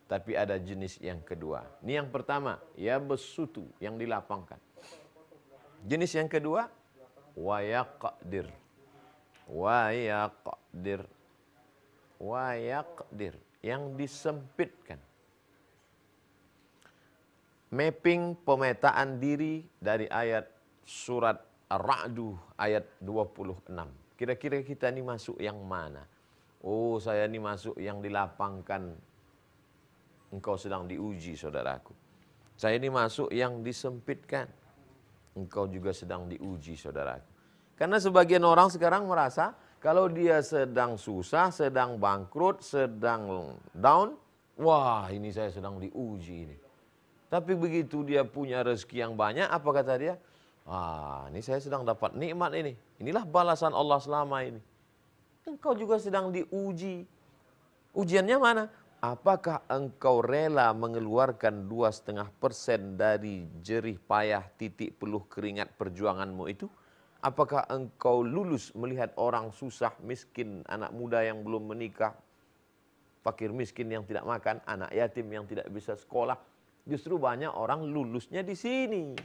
Tapi ada jenis yang kedua. Ini yang pertama, ya besutu, yang dilapangkan. Jenis yang kedua, wa yaqdir. Wa yaqdir. Wa yaqdir, yang disempitkan. Mapping pemetaan diri dari ayat surat Ar-Ra'du ayat 26. Kira-kira kita ini masuk yang mana? Oh, saya ini masuk yang dilapangkan. Engkau sedang diuji, saudaraku. Saya ini masuk yang disempitkan. Engkau juga sedang diuji, saudaraku. Karena sebagian orang sekarang merasa kalau dia sedang susah, sedang bangkrut, sedang down, wah ini saya sedang diuji ini. Tapi begitu dia punya rezeki yang banyak, apa kata dia? Ah, ini saya sedang dapat nikmat ini. Inilah balasan Allah selama ini. Engkau juga sedang diuji. Ujiannya mana? Apakah engkau rela mengeluarkan 2,5% dari jerih payah titik peluh keringat perjuanganmu itu? Apakah engkau lulus melihat orang susah, miskin, anak muda yang belum menikah, fakir miskin yang tidak makan, anak yatim yang tidak bisa sekolah? Justru banyak orang lulusnya di sini.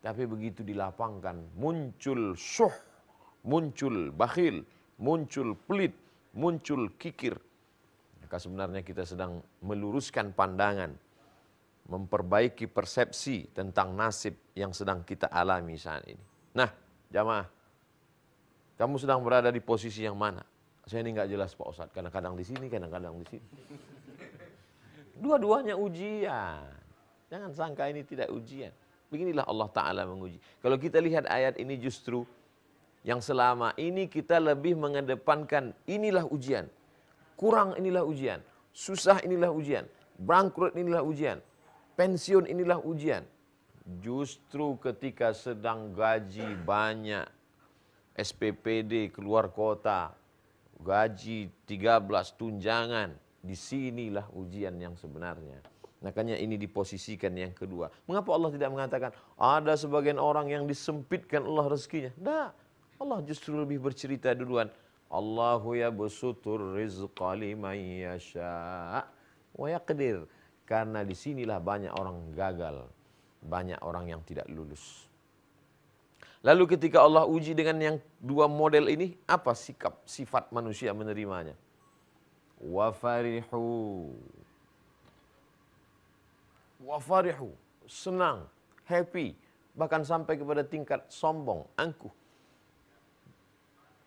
Tapi begitu dilapangkan, muncul syuh, muncul bakhil, muncul pelit, muncul kikir. Maka sebenarnya kita sedang meluruskan pandangan, memperbaiki persepsi tentang nasib yang sedang kita alami saat ini. Nah, jamaah, kamu sedang berada di posisi yang mana? Saya ini nggak jelas Pak Ustadz, kadang-kadang di sini, kadang-kadang di sini. Dua-duanya ujian. Jangan sangka ini tidak ujian. Beginilah Allah Ta'ala menguji. Kalau kita lihat ayat ini justru yang selama ini kita lebih mengedepankan inilah ujian. Kurang inilah ujian. Susah inilah ujian. Bangkrut inilah ujian. Pensiun inilah ujian. Justru ketika sedang gaji banyak, SPPD keluar kota, gaji 13 tunjangan, disinilah ujian yang sebenarnya. Makanya ini diposisikan yang kedua. Mengapa Allah tidak mengatakan ada sebagian orang yang disempitkan Allah rezekinya? Tidak. Allah justru lebih bercerita duluan. Allahu yabsutur rizqa liman yasha' wa yaqdir. Karena disinilah banyak orang gagal, banyak orang yang tidak lulus. Lalu ketika Allah uji dengan yang dua model ini, apa sikap, sifat manusia menerimanya? Wa farihu. Wa farihu, senang, happy, bahkan sampai kepada tingkat sombong, angkuh.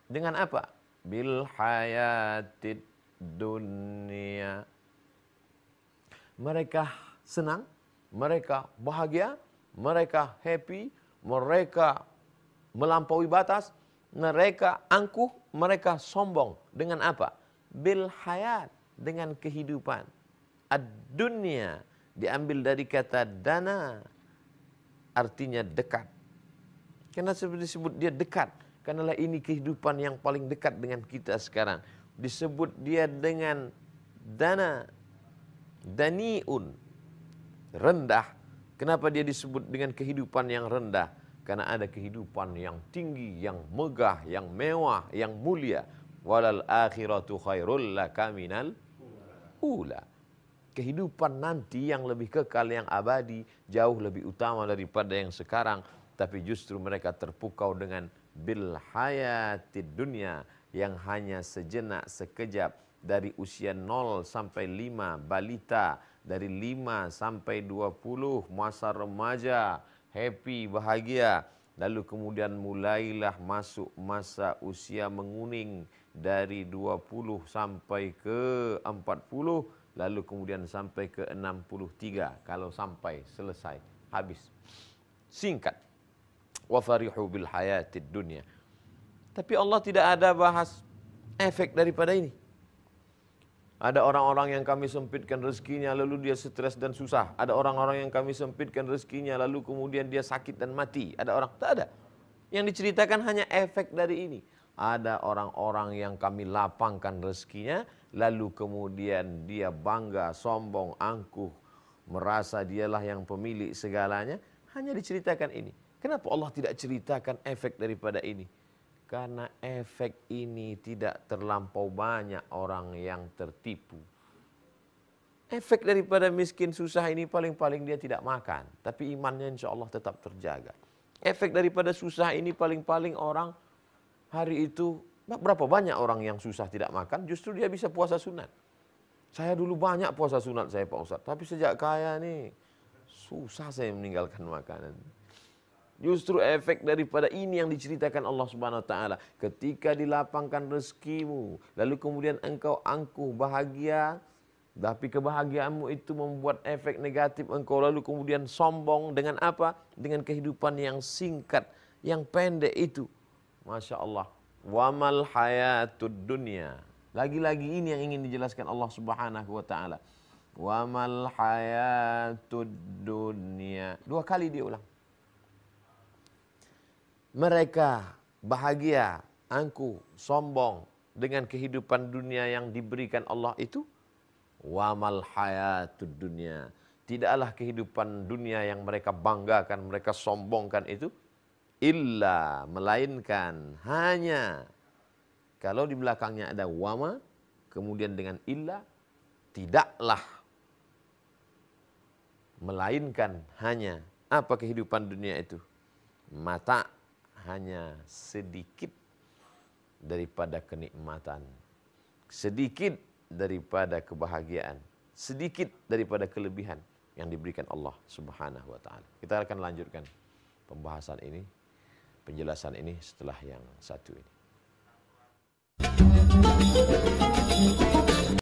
Dengan apa? Bil hayatid dunia. Mereka senang, mereka bahagia, mereka happy, mereka melampaui batas, mereka angkuh, mereka sombong. Dengan apa? Bil hayat, dengan kehidupan. Ad-dunya diambil dari kata dana, artinya dekat. Karena disebut dia dekat, karena ini kehidupan yang paling dekat dengan kita sekarang. Disebut dia dengan dana, daniun, rendah. Kenapa dia disebut dengan kehidupan yang rendah? Karena ada kehidupan yang tinggi, yang megah, yang mewah, yang mulia. Walal akhiratu khairul laka minal ula. Kehidupan nanti yang lebih kekal, yang abadi, jauh lebih utama daripada yang sekarang. Tapi justru mereka terpukau dengan bil hayatid dunya, yang hanya sejenak, sekejap. Dari usia 0 sampai 5, balita. Dari 5 sampai 20, masa remaja, happy, bahagia. Lalu kemudian mulailah masuk masa usia menguning. Dari 20 sampai ke 40, lalu kemudian sampai ke 63. Kalau sampai selesai, habis. Singkat. Wa farihu bil hayatid dunya. Tapi Allah tidak ada bahas efek daripada ini. Ada orang-orang yang kami sempitkan rezekinya lalu dia stres dan susah. Ada orang-orang yang kami sempitkan rezekinya lalu kemudian dia sakit dan mati. Ada orang, tak ada. Yang diceritakan hanya efek dari ini. Ada orang-orang yang kami lapangkan rezekinya lalu kemudian dia bangga, sombong, angkuh, merasa dialah yang pemilik segalanya. Hanya diceritakan ini. Kenapa Allah tidak ceritakan efek daripada ini? Karena efek ini tidak terlampau banyak orang yang tertipu. Efek daripada miskin susah ini paling-paling dia tidak makan, tapi imannya insya Allah tetap terjaga. Efek daripada susah ini paling-paling orang hari itu, berapa banyak orang yang susah tidak makan, justru dia bisa puasa sunat. Saya dulu banyak puasa sunat saya Pak Ustadz, tapi sejak kaya nih, susah saya meninggalkan makanan. Justru efek daripada ini yang diceritakan Allah Subhanahu wa taala. Ketika dilapangkan rezekimu, lalu kemudian engkau angkuh bahagia, tapi kebahagiaanmu itu membuat efek negatif engkau lalu kemudian sombong dengan apa? Dengan kehidupan yang singkat, yang pendek itu. Masya Allah. Wamal hayatud dunya. Lagi-lagi ini yang ingin dijelaskan Allah Subhanahu wa taala. Wamal hayatud dunya. 2 kali dia ulang. Mereka bahagia, angkuh, sombong dengan kehidupan dunia yang diberikan Allah itu. Wamal hayatud dunya. Tidaklah kehidupan dunia yang mereka banggakan, mereka sombongkan itu. Illa, melainkan, hanya. Kalau di belakangnya ada wama, kemudian dengan illa, tidaklah. Melainkan, hanya. Apa kehidupan dunia itu? Mata. Hanya sedikit daripada kenikmatan, sedikit daripada kebahagiaan, sedikit daripada kelebihan yang diberikan Allah Subhanahu wa taala. Kita akan lanjutkan pembahasan ini, penjelasan ini setelah yang satu ini.